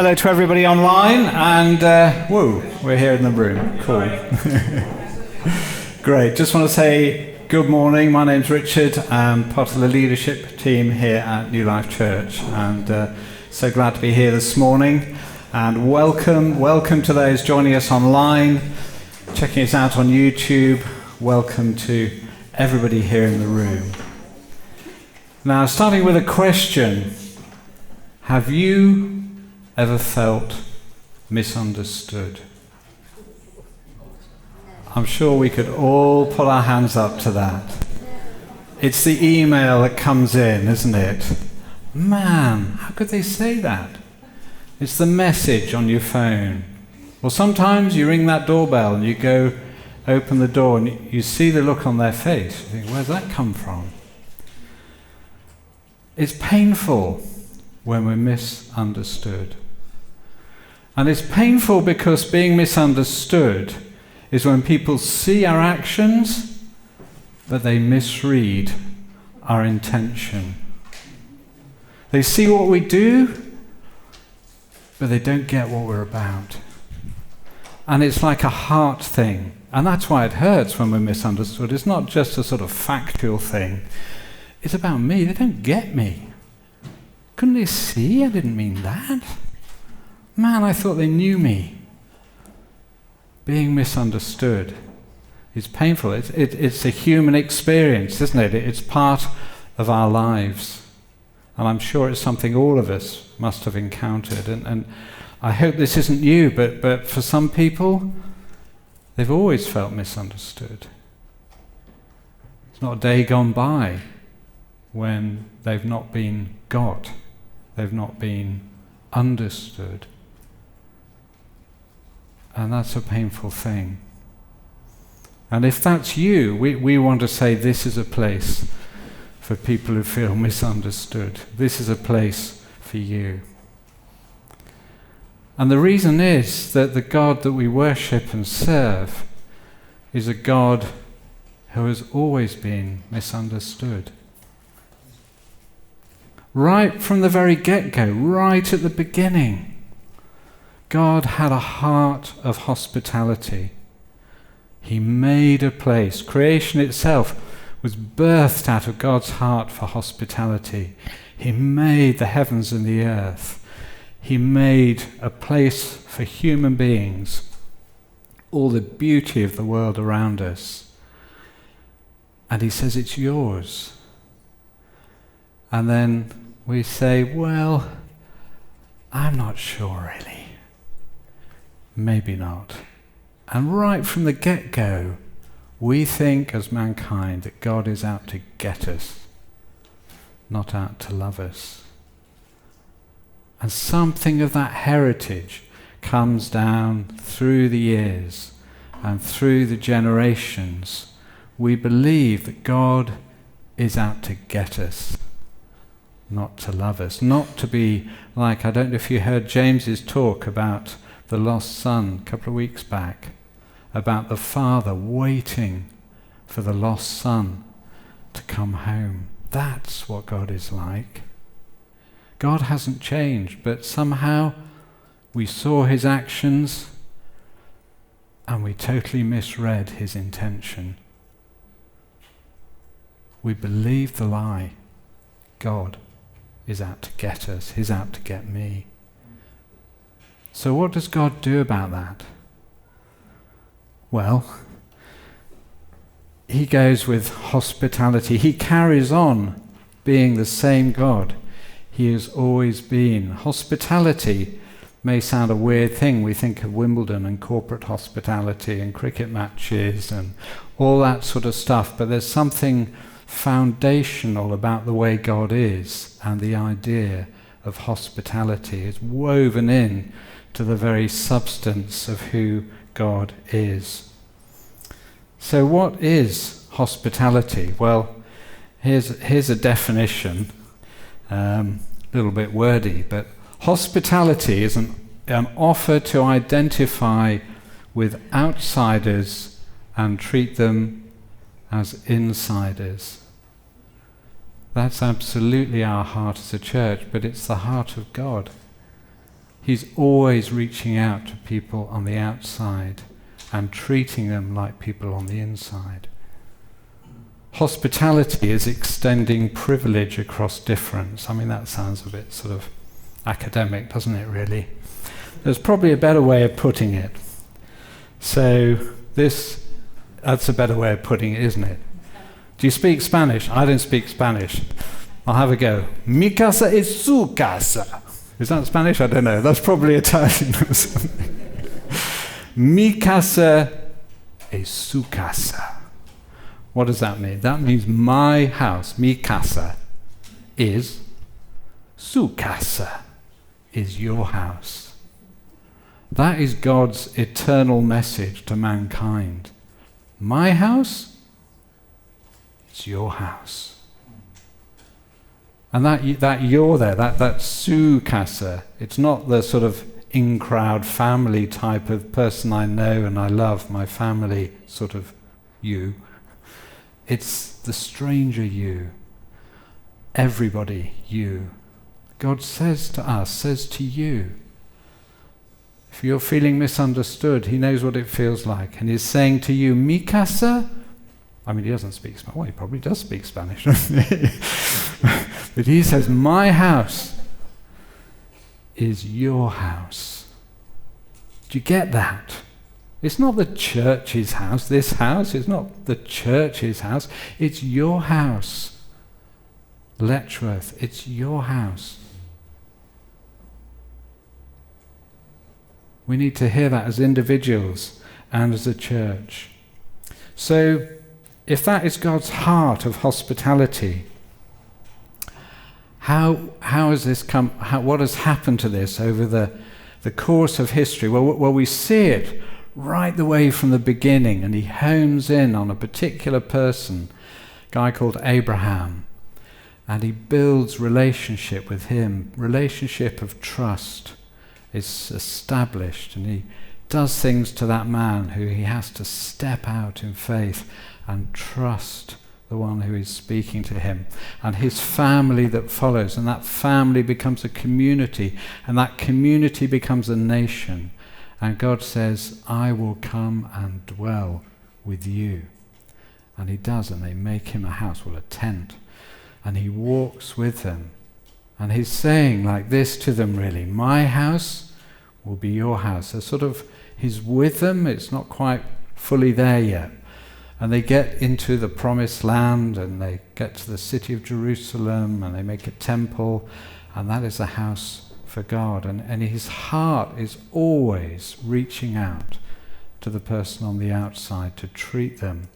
hello to everybody online, and we're here in the room. Cool. Great. Just want to say good morning. My name's Richard. I'm part of the leadership team here at New Life Church, and so glad to be here this morning. And welcome to those joining us online, checking us out on YouTube. Welcome to everybody here in the room. Now, starting with a question. Have you ever felt misunderstood? I'm sure we could all put our hands up to that. It's the email that comes in, isn't it? Man, how could they say that? It's the message on your phone. Well, sometimes you ring that doorbell and you go open the door and you see the look on their face. You think, where's that come from? It's painful when we're misunderstood. And it's painful because being misunderstood is when people see our actions, but they misread our intention. They see what we do, but they don't get what we're about. And it's like a heart thing. And that's why it hurts when we're misunderstood. It's not just a sort of factual thing. It's about me. They don't get me. Couldn't they see I didn't mean that? Man, I thought they knew me. Being misunderstood is painful. It's a human experience, isn't it? It's part of our lives. And I'm sure it's something all of us must have encountered. And I hope this isn't you, but for some people, they've always felt misunderstood. It's not a day gone by when they've not been got. They've not been understood. And that's a painful thing. And if that's you, we want to say this is a place for people who feel misunderstood. This is a place for you. And the reason is that the God that we worship and serve is a God who has always been misunderstood. Right from the very get-go, right at the beginning, God had a heart of hospitality. He made a place. Creation itself was birthed out of God's heart for hospitality. He made the heavens and the earth. He made a place for human beings, all the beauty of the world around us. And he says, it's yours. And then we say, well, I'm not sure really. Maybe not. And right from the get-go, we think as mankind that God is out to get us, not out to love us. And something of that heritage comes down through the years and through the generations. We believe that God is out to get us, not to love us, not to be like, I don't know if you heard James's talk about the lost son a couple of weeks back, about the father waiting for the lost son to come home. That's what God is like. God hasn't changed, but somehow we saw his actions and we totally misread his intention. We believed the lie. God is out to get us. He's out to get me. So what does God do about that? Well, he goes with hospitality. He carries on being the same God he has always been. Hospitality may sound a weird thing. We think of Wimbledon and corporate hospitality and cricket matches and all that sort of stuff, but there's something foundational about the way God is, and the idea of hospitality is woven in to the very substance of who God is. So what is hospitality? Well, here's a definition, a little bit wordy, but hospitality is an offer to identify with outsiders and treat them as insiders. That's absolutely our heart as a church, but it's the heart of God. He's always reaching out to people on the outside and treating them like people on the inside. Hospitality is extending privilege across difference. I mean, that sounds a bit sort of academic, doesn't it, really? There's probably a better way of putting it. So that's a better way of putting it, isn't it? Do you speak Spanish? I don't speak Spanish. I'll have a go. Mi casa es su casa. Is that Spanish? I don't know. That's probably Italian or something. Mi casa es su casa. What does that mean? That means my house, mi casa, is su casa, is your house. That is God's eternal message to mankind. My house, it's your house. And that you're there, that su casa, it's not the sort of in-crowd family type of person I know and I love, my family sort of you. It's the stranger you. Everybody you. God says to us, says to you, if you're feeling misunderstood, he knows what it feels like. And he's saying to you, mi casa? I mean, he doesn't speak Spanish. Well, he probably does speak Spanish, doesn't he? But he says, my house is your house. Do you get that? It's not the church's house, this house. It's not the church's house. It's your house. Letchworth, it's your house. We need to hear that as individuals and as a church. So, if that is God's heart of hospitality, how has this come? What has happened to this over the course of history? Well, we see it right the way from the beginning, and he homes in on a particular person, a guy called Abraham, and he builds relationship with him. Relationship of trust is established, and he does things to that man who he has to step out in faith and trust the one who is speaking to him, and his family that follows, and that family becomes a community, and that community becomes a nation. And God says, I will come and dwell with you. And he does, and they make him a house, well, a tent. And he walks with them. And he's saying like this to them, really, my house will be your house. He's with them, it's not quite fully there yet. And they get into the promised land, and they get to the city of Jerusalem, and they make a temple, and that is a house for God, and his heart is always reaching out to the person on the outside to treat them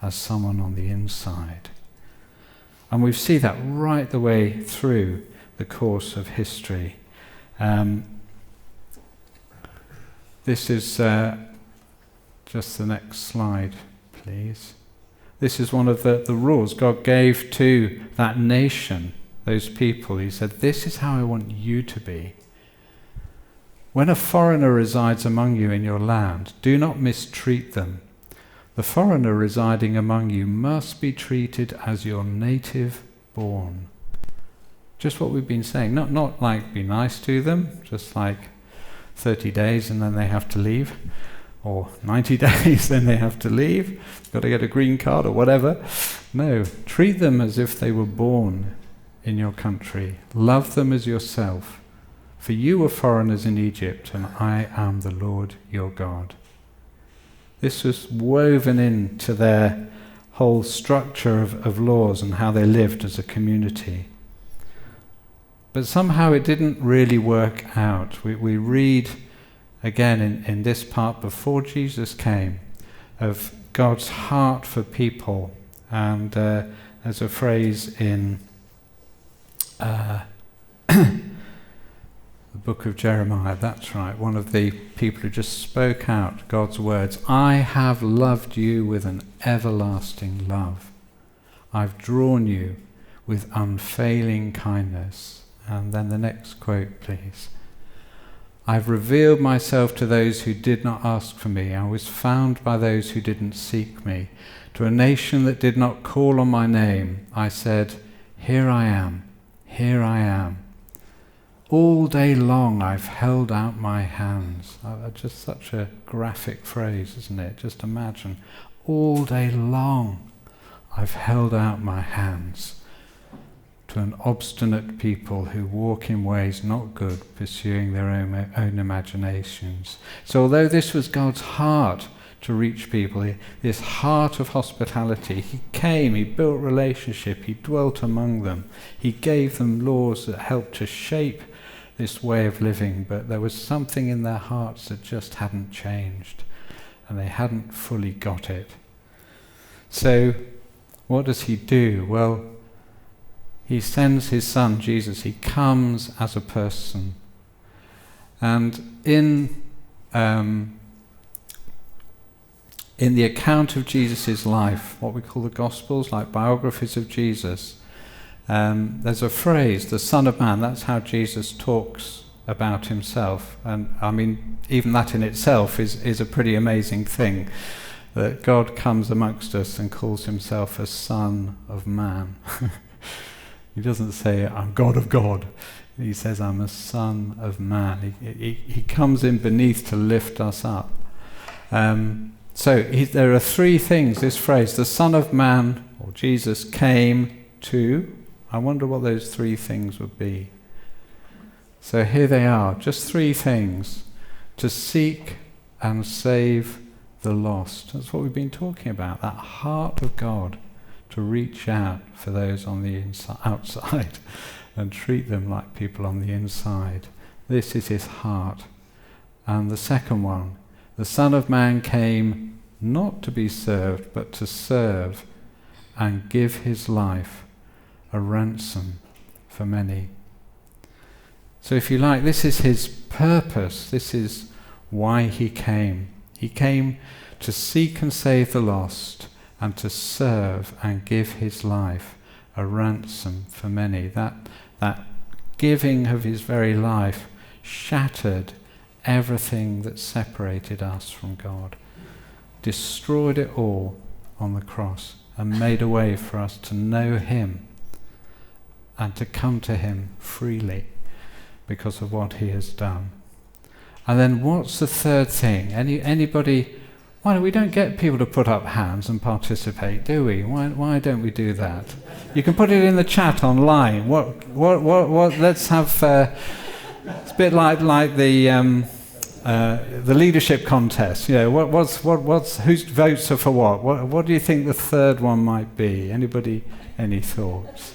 as someone on the inside. And we see that right the way through the course of history. This is just the next slide, please. This is one of the rules God gave to that nation, those people. He said, this is how I want you to be. When a foreigner resides among you in your land, do not mistreat them. The foreigner residing among you must be treated as your native born. Just what we've been saying. Not like be nice to them, just like 30 days and then they have to leave, or 90 days then they have to leave, got to get a green card or whatever. No, treat them as if they were born in your country. Love them as yourself. For you were foreigners in Egypt, and I am the Lord your God. This was woven into their whole structure of laws and how they lived as a community. But somehow it didn't really work out. We read again in this part before Jesus came of God's heart for people, and there's a phrase in the book of Jeremiah, that's right, one of the people who just spoke out God's words. I have loved you with an everlasting love. I've drawn you with unfailing kindness. And then the next quote, please. I've revealed myself to those who did not ask for me. I was found by those who didn't seek me. To a nation that did not call on my name, I said, here I am, here I am. All day long I've held out my hands. Just such a graphic phrase, isn't it? Just imagine. All day long I've held out my hands to an obstinate people who walk in ways not good, pursuing their own imaginations. So although this was God's heart to reach people, this heart of hospitality, he came, he built relationship, he dwelt among them, he gave them laws that helped to shape this way of living, but there was something in their hearts that just hadn't changed, and they hadn't fully got it. So what does he do? Well, he sends his son, Jesus. He comes as a person. And in the account of Jesus' life, what we call the Gospels, like biographies of Jesus, there's a phrase, the Son of Man. That's how Jesus talks about himself. And I mean, even that in itself is a pretty amazing thing, that God comes amongst us and calls himself a Son of Man. He doesn't say, I'm God of God. He says, I'm a Son of Man. He comes in beneath to lift us up. So there are three things, this phrase, the Son of Man, or Jesus, came to. I wonder what those three things would be. So here they are, just three things. To seek and save the lost. That's what we've been talking about, that heart of God, to reach out for those on the outside and treat them like people on the inside. This is his heart. And the second one, the Son of Man came not to be served, but to serve and give his life a ransom for many. So if you like, this is his purpose. This is why he came. He came to seek and save the lost and to serve and give his life a ransom for many. That giving of his very life shattered everything that separated us from God, destroyed it all on the cross, and made a way for us to know him and to come to him freely because of what he has done. And then what's the third thing? Anybody? Why we don't get people to put up hands and participate, do we? Why don't we do that? You can put it in the chat online. What? Let's have. It's a bit like the leadership contest. You know, what's whose votes are for what? What do you think the third one might be? Anybody? Any thoughts?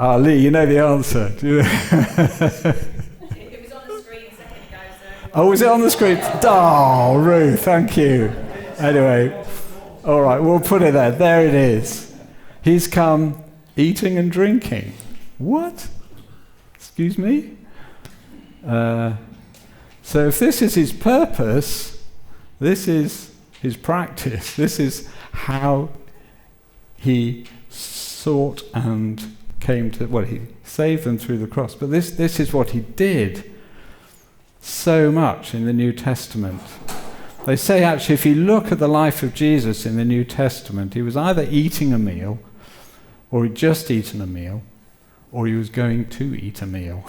Lee, you know the answer. It was on the screen a second ago. So. Oh, was it on the screen? Oh, Ruth, thank you. Anyway, all right, we'll put it there. There it is. He's come eating and drinking. What? Excuse me? So if this is his purpose, this is his practice. This is how he sought and came to, well, he saved them through the cross. But this is what he did so much in the New Testament. They say actually if you look at the life of Jesus in the New Testament, he was either eating a meal, or he'd just eaten a meal, or he was going to eat a meal.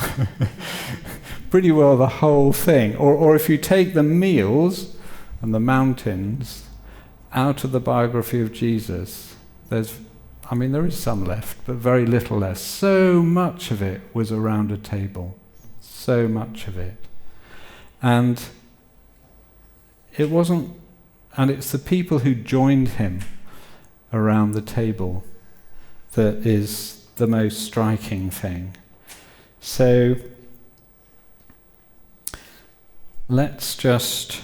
Pretty well the whole thing. Or if you take the meals and the mountains out of the biography of Jesus, there is some left, but very little less. So much of it was around a table. So much of it. And it's the people who joined him around the table that is the most striking thing. So let's just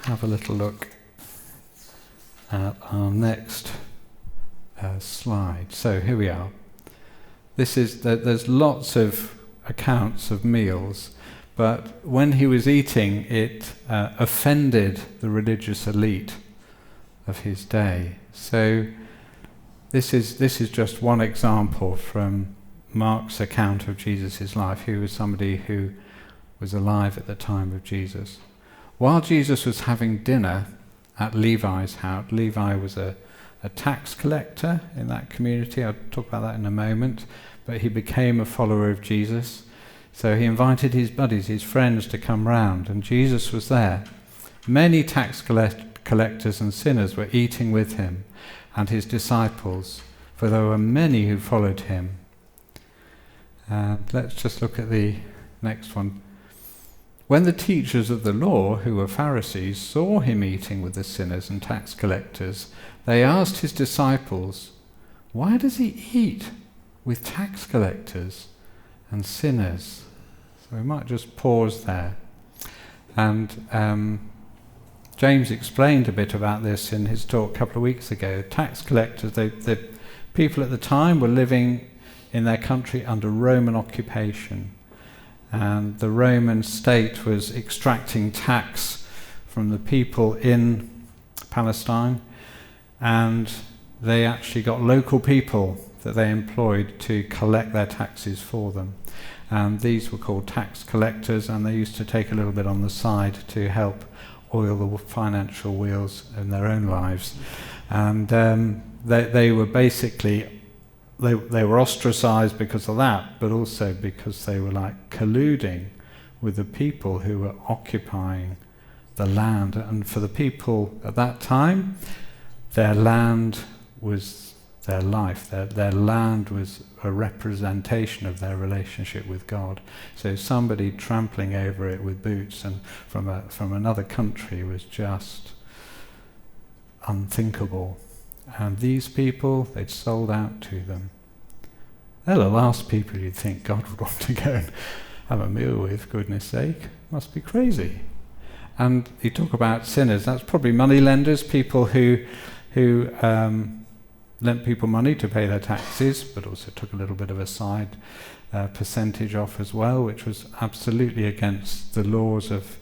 have a little look at our next slide. So here we are. There's lots of accounts of meals, but when he was eating, it offended the religious elite of his day. So this is just one example from Mark's account of Jesus' life. He was somebody who was alive at the time of Jesus. While Jesus was having dinner at Levi's house, Levi was a tax collector in that community. I'll talk about that in a moment. but he became a follower of Jesus. So he invited his buddies, his friends, to come round, and Jesus was there. Many tax collectors and sinners were eating with him and his disciples, for there were many who followed him. And let's just look at the next one. When the teachers of the law, who were Pharisees, saw him eating with the sinners and tax collectors, they asked his disciples, "Why does he eat with tax collectors and sinners?" So we might just pause there. And James explained a bit about this in his talk a couple of weeks ago. Tax collectors, the people at the time were living in their country under Roman occupation. And the Roman state was extracting tax from the people in Palestine, and they actually got local people that they employed to collect their taxes for them. And these were called tax collectors, and they used to take a little bit on the side to help oil the financial wheels in their own lives. And they were basically, they were ostracized because of that, but also because they were like colluding with the people who were occupying the land. And for the people at that time, their land was their life. Their land was a representation of their relationship with God. So somebody trampling over it with boots and from another country was just unthinkable. And these people, they'd sold out to them. They're the last people you'd think God would want to go and have a meal with, goodness sake. Must be crazy. And you talk about sinners, that's probably money lenders, people who lent people money to pay their taxes, but also took a little bit of a side percentage off as well, which was absolutely against the laws of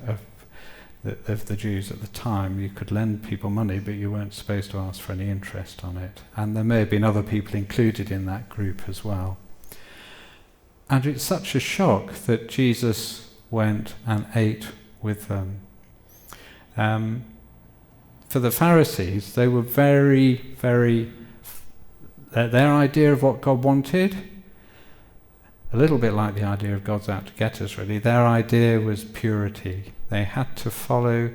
the Jews at the time. You could lend people money, but you weren't supposed to ask for any interest on it. And there may have been other people included in that group as well. And it's such a shock that Jesus went and ate with them. For the Pharisees, they were very, very... Their idea of what God wanted, a little bit like the idea of God's out to get us, really. Their idea was purity. They had to follow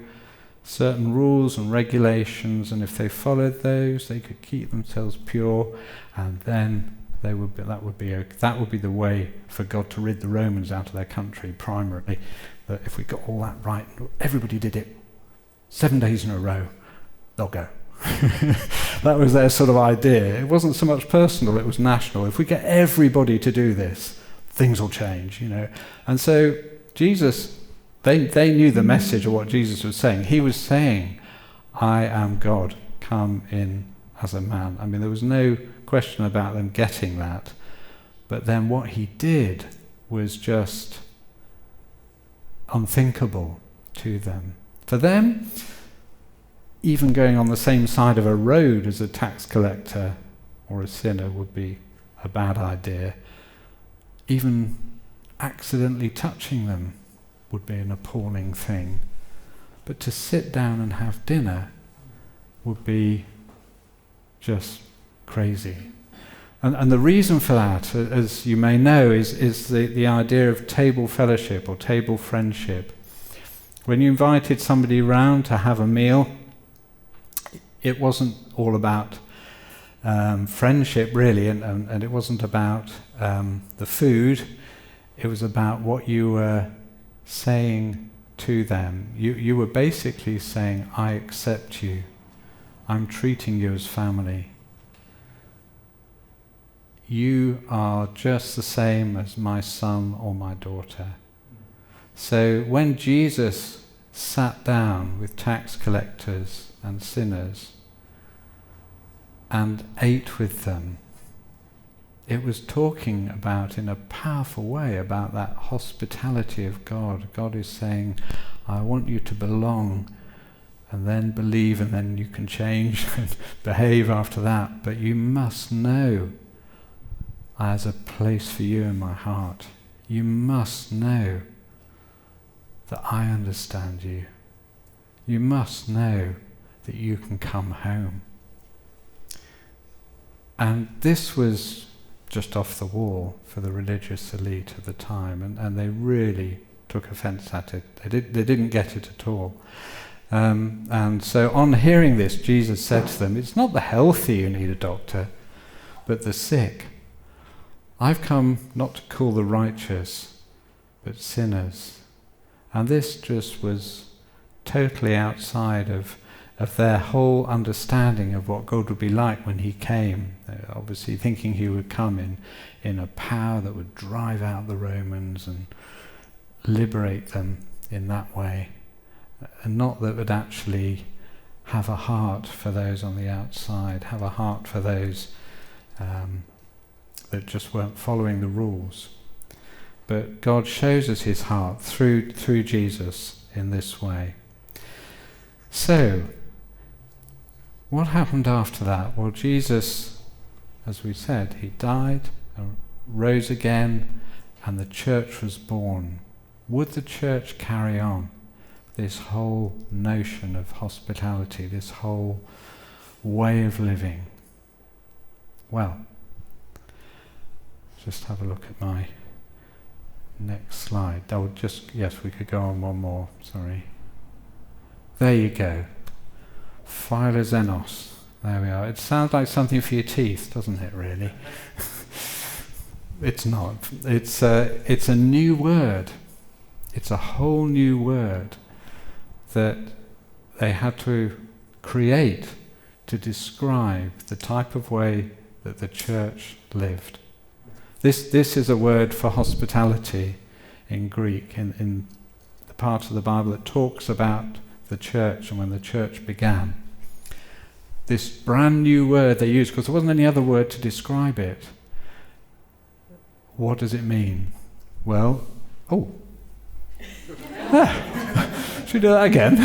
certain rules and regulations, and if they followed those, they could keep themselves pure, and then that would be the way for God to rid the Romans out of their country, primarily. That if we got all that right, everybody did it 7 days in a row, they'll go. That was their sort of idea. It wasn't so much personal, it was national. If we get everybody to do this, things will change, And so Jesus, they knew the message of what Jesus was saying. He was saying, "I am God, come in as a man." I mean, there was no question about them getting that. But then what he did was just unthinkable to them. For them, even going on the same side of a road as a tax collector or a sinner would be a bad idea. Even accidentally touching them would be an appalling thing. But to sit down and have dinner would be just crazy. And the reason for that, as you may know, is the idea of table fellowship or table friendship. When you invited somebody round to have a meal, it wasn't all about friendship, really, and it wasn't about the food. It was about what you were saying to them. You were basically saying, "I accept you. I'm treating you as family. You are just the same as my son or my daughter." So when Jesus sat down with tax collectors and sinners and ate with them, it was talking about, in a powerful way, about that hospitality of God. God is saying, "I want you to belong, and then believe, and then you can change and behave after that. But you must know there's a place for you in my heart. You must know that I understand you. You must know that you can come home." And this was just off the wall for the religious elite of the time, and they really took offence at it. They didn't get it at all. And so on hearing this, Jesus said to them, it's not the healthy who need a doctor, but the sick. I've come not to call the righteous, but sinners. And this just was totally outside of their whole understanding of what God would be like when he came. Obviously thinking he would come in a power that would drive out the Romans and liberate them in that way. And not that would actually have a heart for those on the outside, have a heart for those that just weren't following the rules. But God shows us his heart through Jesus in this way. So, what happened after that? Well, Jesus, as we said, he died, rose again, and the church was born. Would the church carry on this whole notion of hospitality, this whole way of living? Well, just have a look at my next slide. Yes, we could go on one more, sorry. There you go. Philo Zenos. There we are. It sounds like something for your teeth, doesn't it, really? It's not. It's a new word. It's a whole new word that they had to create to describe the type of way that the church lived. This is a word for hospitality in Greek, in the part of the Bible that talks about the church and when the church began. This brand new word they used, because there wasn't any other word to describe it. What does it mean? Well, should we do that again?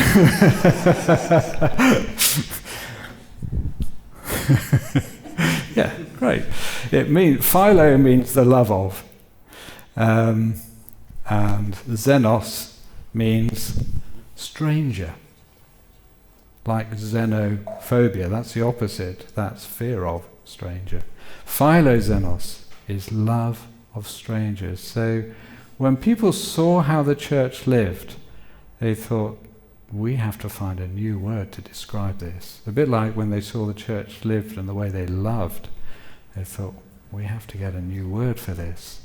Yeah, great. Philo means the love of, and Zenos means stranger. Like xenophobia, that's the opposite. That's fear of stranger. Philo Zenos is love of strangers. So when people saw how the church lived, they thought, we have to find a new word to describe this. A bit like when they saw the church lived and the way they loved, they thought, we have to get a new word for this.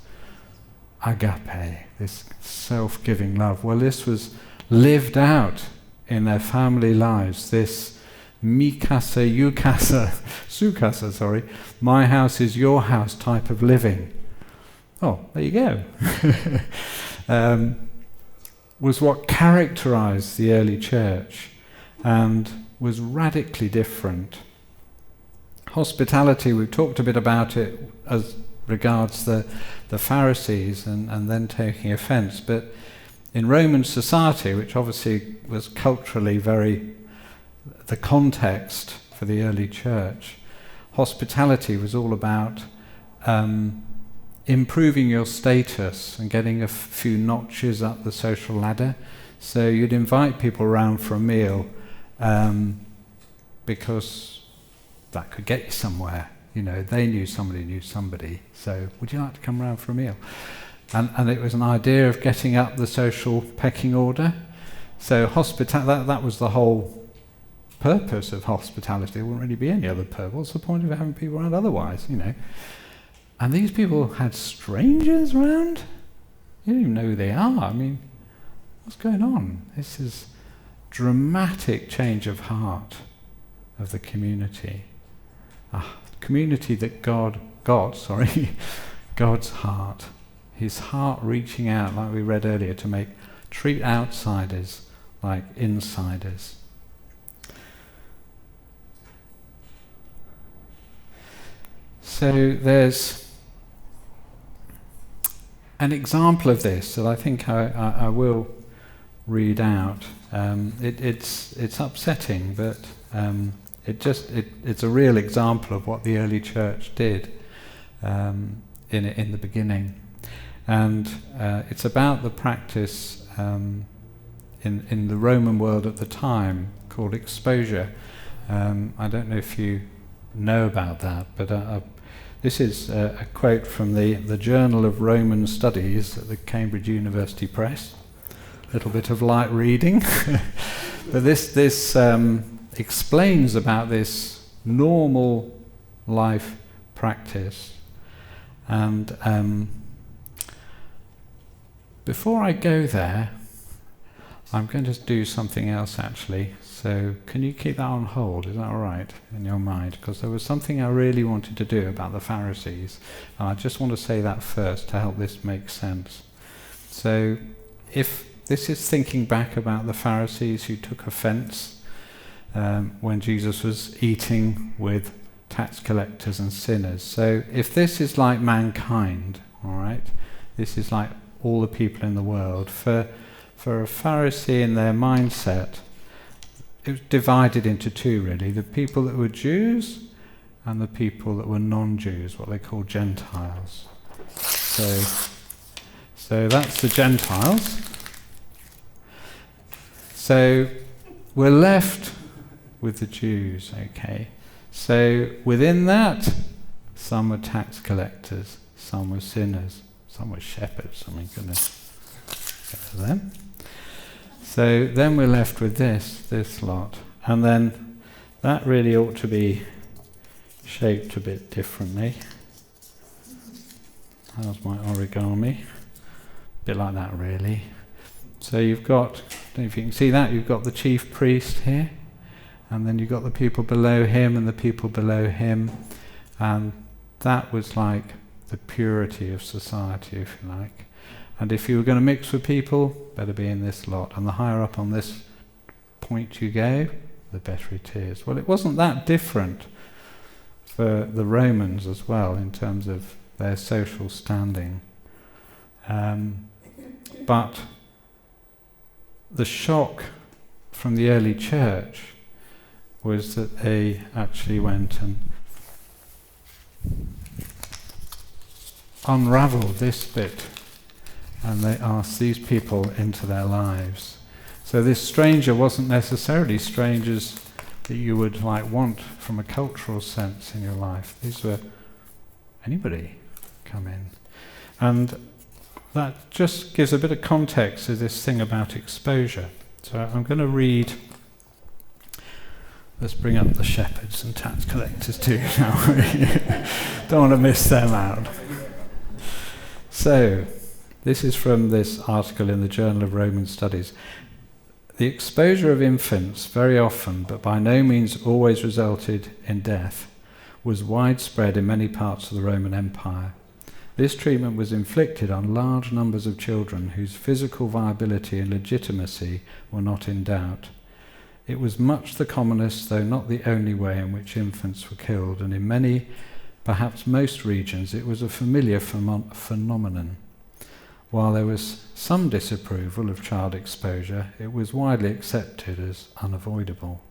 Agape, this self-giving love. Well, this was lived out in their family lives, this mi casa, you casa, su casa, my house is your house type of living. Oh, there you go. Was what characterized the early church and was radically different. Hospitality, we've talked a bit about it as regards the Pharisees and then taking offense, but in Roman society, which obviously was culturally the context for the early church, hospitality was all about improving your status and getting a few notches up the social ladder. So you'd invite people around for a meal because that could get you somewhere. You know, they knew somebody, so would you like to come around for a meal? And it was an idea of getting up the social pecking order. So that was the whole purpose of hospitality. There wouldn't really be any other purpose. What's the point of having people around otherwise, you know? And these people had strangers around? You don't even know who they are. I mean, what's going on? This is dramatic change of heart of the community. Community that God's heart. His heart reaching out, like we read earlier, to treat outsiders like insiders. So there's an example of this that I think I will read out. It's upsetting, but it's a real example of what the early church did in the beginning. And it's about the practice in the Roman world at the time called exposure. I don't know if you know about that, but this is a quote from the Journal of Roman Studies at the Cambridge University Press. A little bit of light reading. But this explains about this normal life practice. And before I go there, I'm going to do something else actually. So can you keep that on hold? Is that all right in your mind? Because there was something I really wanted to do about the Pharisees. And I just want to say that first to help this make sense. So if this is thinking back about the Pharisees who took offense when Jesus was eating with tax collectors and sinners. So if this is like mankind, all right, this is like all the people in the world. For a Pharisee in their mindset, it was divided into two really, the people that were Jews and the people that were non-Jews, what they call gentiles. So that's the Gentiles. So we're left with the Jews, okay. So within that, some were tax collectors, some were sinners, some were shepherds, I mean goodness, get to them. So then we're left with this lot. And then that really ought to be shaped a bit differently. How's my origami? A bit like that really. So you've got, I don't know if you can see that, you've got the chief priest here, and then you've got the people below him and the people below him, and that was like the purity of society, if you like. And if you were going to mix with people, better be in this lot. And the higher up on this point you go, the better it is. Well, it wasn't that different for the Romans as well in terms of their social standing. But the shock from the early church was that they actually went and unraveled this bit, and they asked these people into their lives. So this stranger wasn't necessarily strangers that you would like want from a cultural sense in your life. These were anybody come in. And that just gives a bit of context to this thing about exposure. So I'm going to read, let's bring up the shepherds and tax collectors too now. Don't want to miss them out. So, this is from this article in the Journal of Roman Studies. The exposure of infants, very often, but by no means always resulted in death, was widespread in many parts of the Roman Empire. This treatment was inflicted on large numbers of children whose physical viability and legitimacy were not in doubt. It was much the commonest, though not the only way in which infants were killed, and in many, perhaps most regions, it was a familiar phenomenon. While there was some disapproval of child exposure, it was widely accepted as unavoidable.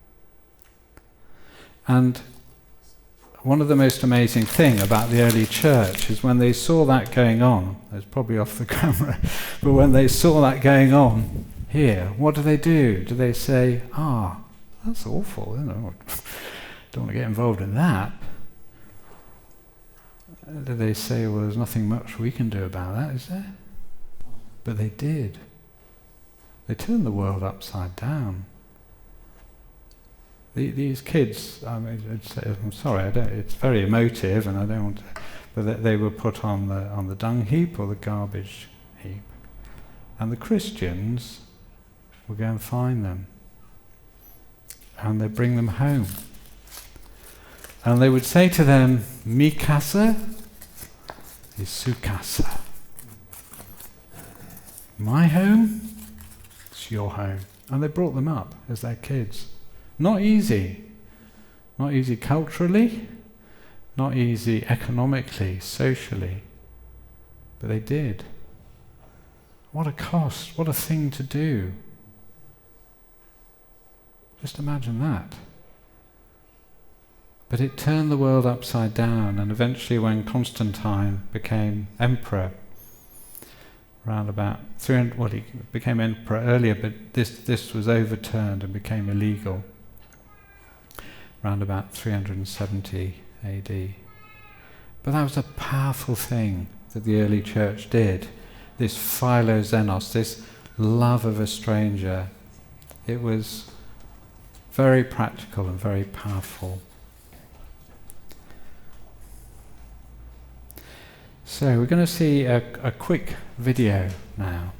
And one of the most amazing things about the early church is when they saw that going on, it's probably off the camera, but when they saw that going on here, what do? Do they say, that's awful, don't want to get involved in that? Do they say, well, there's nothing much we can do about that, is there? But they did. They turned the world upside down. These kids, I'm sorry, it's very emotive, and I don't want to, but they were put on the dung heap or the garbage heap, and the Christians would go and find them, and they bring them home, and they would say to them, "Mi casa is su casa." My home, it's your home. And they brought them up as their kids. Not easy. Not easy culturally, not easy economically, socially. But they did. What a cost, what a thing to do. Just imagine that. But it turned the world upside down, and eventually when Constantine became emperor, around about 300, well, he became emperor earlier, but this was overturned and became illegal. around about 370 AD. But that was a powerful thing that the early church did. This Philo Zenos, this love of a stranger. It was very practical and very powerful. So we're going to see a quick video now.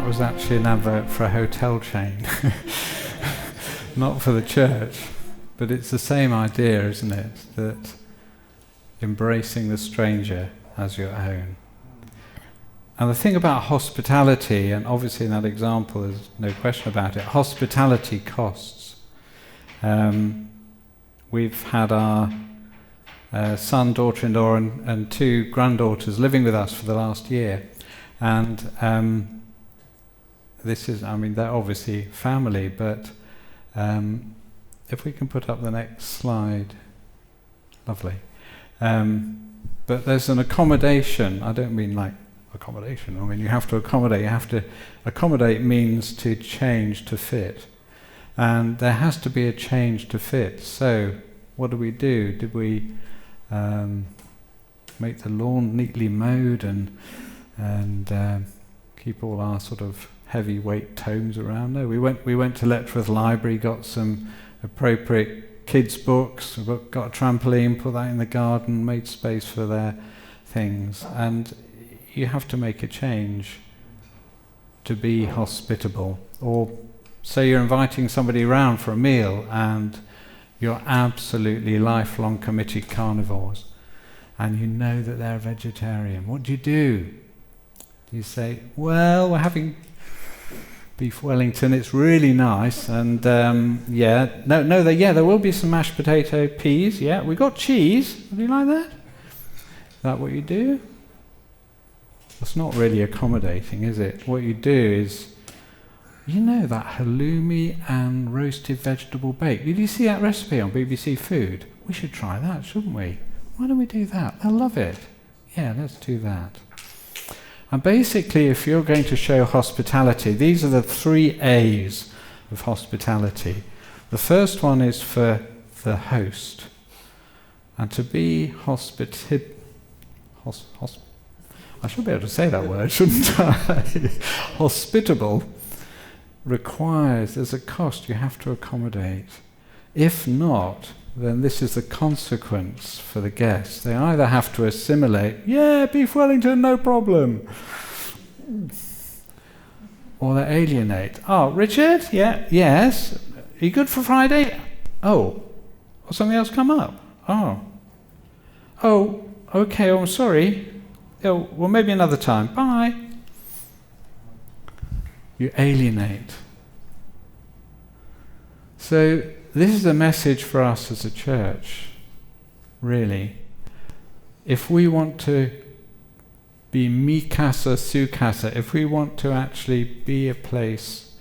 Was actually an advert for a hotel chain, not for the church, but it's the same idea, isn't it? That embracing the stranger as your own. And the thing about hospitality, and obviously in that example there's no question about it, hospitality costs. We've had our son, daughter-in-law and two granddaughters living with us for the last year, and this is, they're obviously family, but if we can put up the next slide, lovely. But there's an accommodation. I don't mean like accommodation. I mean you have to accommodate. Accommodate means to change to fit, and there has to be a change to fit. So what do we do? Did we make the lawn neatly mowed and keep all our sort of heavyweight tomes around? No, we went to Letchworth Library, got some appropriate kids' books, got a trampoline, put that in the garden, made space for their things. And you have to make a change to be hospitable. Or say you're inviting somebody around for a meal and you're absolutely lifelong committed carnivores and you know that they're a vegetarian. What do? You say, well, we're having beef Wellington, it's really nice, and there will be some mashed potato, peas, we got cheese, do you like that? Is that what you do? That's not really accommodating, is it? What you do is, that halloumi and roasted vegetable bake. Did you see that recipe on BBC Food? We should try that, shouldn't we? Why don't we do that? I love it. Yeah, let's do that. And basically, if you're going to show hospitality, these are the 3 A's of hospitality. The first one is for the host. And to be I should be able to say that word, shouldn't I? Hospitable requires, there's a cost, you have to accommodate. If not, then this is the consequence for the guests. They either have to assimilate, beef Wellington, no problem, or they alienate. Oh, Richard? Yes? Are you good for Friday? Oh, or something else come up? Oh, okay, I'm sorry. Oh, well, maybe another time. Bye. You alienate. So this is a message for us as a church, really. If we want to be mikasa sukasa, if we want to actually be a place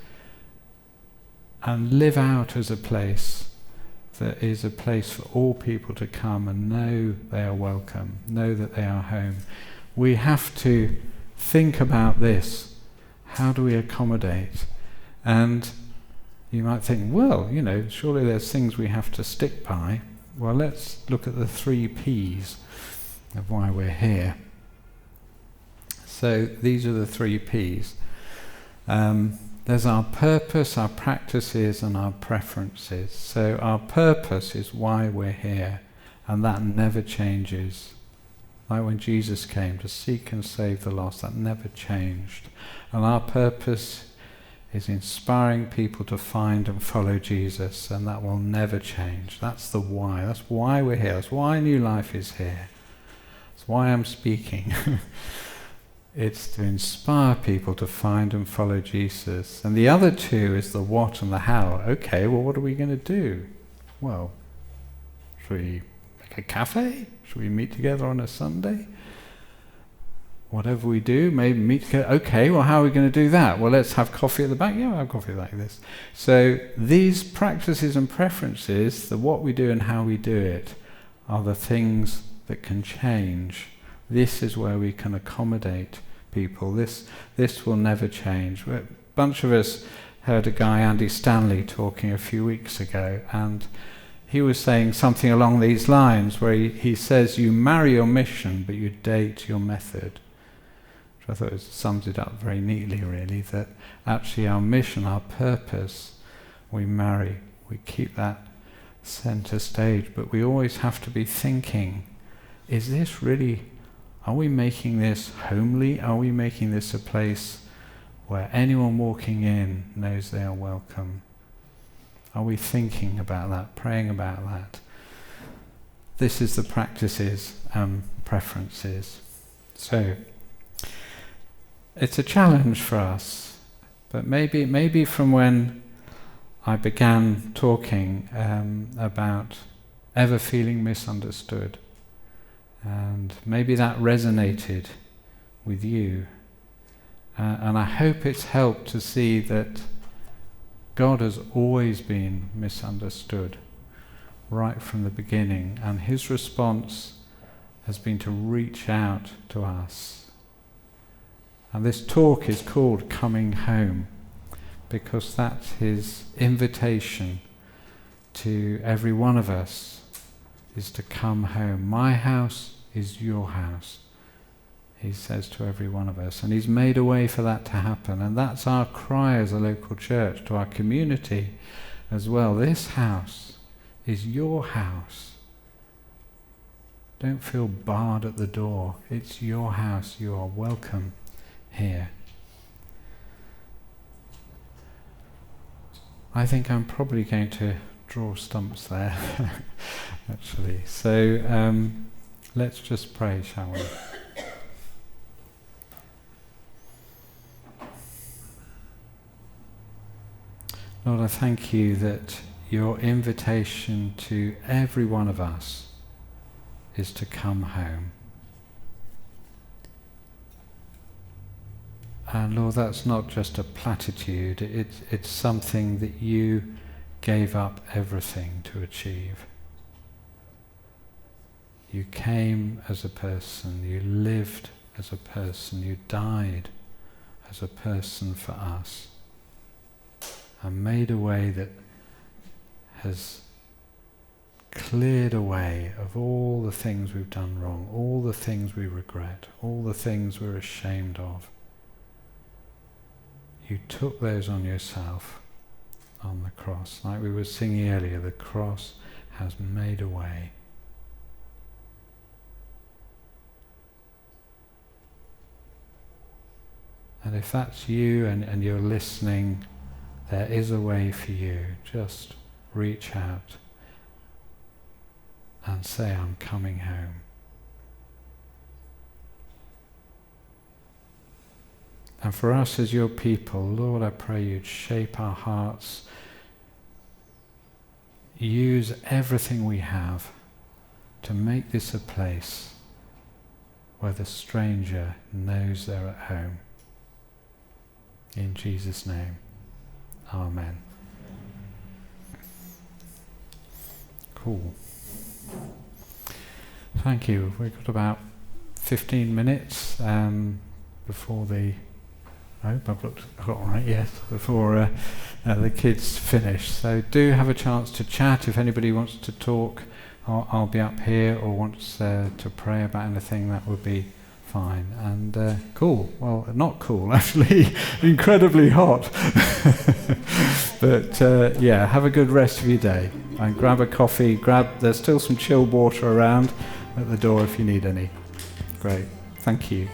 and live out as a place that is a place for all people to come and know they are welcome, know that they are home. We have to think about this. How do we accommodate? And you might think, well, surely there's things we have to stick by. Well, let's look at the 3 P's of why we're here. So these are the 3 P's. There's our purpose, our practices, and our preferences. So our purpose is why we're here, and that never changes. Like when Jesus came to seek and save the lost, that never changed. And our purpose is inspiring people to find and follow Jesus, and that will never change. That's the why. That's why we're here. That's why New Life is here. That's why I'm speaking. It's to inspire people to find and follow Jesus. And the other 2 is the what and the how. Okay, well, what are we going to do? Well, should we make a cafe? Should we meet together on a Sunday? Whatever we do, maybe meet together. Okay, well, how are we going to do that? Well, let's have coffee at the back. Yeah, we'll have coffee like this. So these practices and preferences, the what we do and how we do it, are the things that can change. This is where we can accommodate people. This will never change. A bunch of us heard a guy, Andy Stanley, talking a few weeks ago, and he was saying something along these lines where he says you marry your mission but you date your method. Which I thought sums it up very neatly, really, that actually our mission, our purpose, we marry. We keep that center stage, but we always have to be thinking, is this really... Are we making this homely? Are we making this a place where anyone walking in knows they are welcome? Are we thinking about that, praying about that? This is the practices and preferences. So, it's a challenge for us, but maybe from when I began talking about ever feeling misunderstood, and maybe that resonated with you. And I hope it's helped to see that God has always been misunderstood right from the beginning, and his response has been to reach out to us. And this talk is called Coming Home, because that's his invitation to every one of us, is to come home. My house is your house, he says to every one of us. And he's made a way for that to happen. And that's our cry as a local church to our community as well. This house is your house. Don't feel barred at the door. It's your house. You are welcome here. I think I'm probably going to draw stumps there, actually. So let's just pray, shall we? Lord, I thank you that your invitation to every one of us is to come home. And Lord, that's not just a platitude, it's something that you gave up everything to achieve. You came as a person, you lived as a person, you died as a person for us, and made a way that has cleared away of all the things we've done wrong, all the things we regret, all the things we're ashamed of. You took those on yourself on the cross. Like we were singing earlier, the cross has made a way. And if that's you and you're listening, there is a way for you. Just reach out and say, I'm coming home. And for us as your people, Lord, I pray you'd shape our hearts. Use everything we have to make this a place where the stranger knows they're at home. In Jesus' name, amen. Cool. Thank you. We've got about 15 minutes before the... I hope I've got all right, yes, before the kids finish. So do have a chance to chat. If anybody wants to talk, I'll be up here, or wants to pray about anything, that would be fine. And cool. Well, not cool, actually. Incredibly hot. But yeah, have a good rest of your day. And grab a coffee. There's still some chilled water around at the door if you need any. Great. Thank you.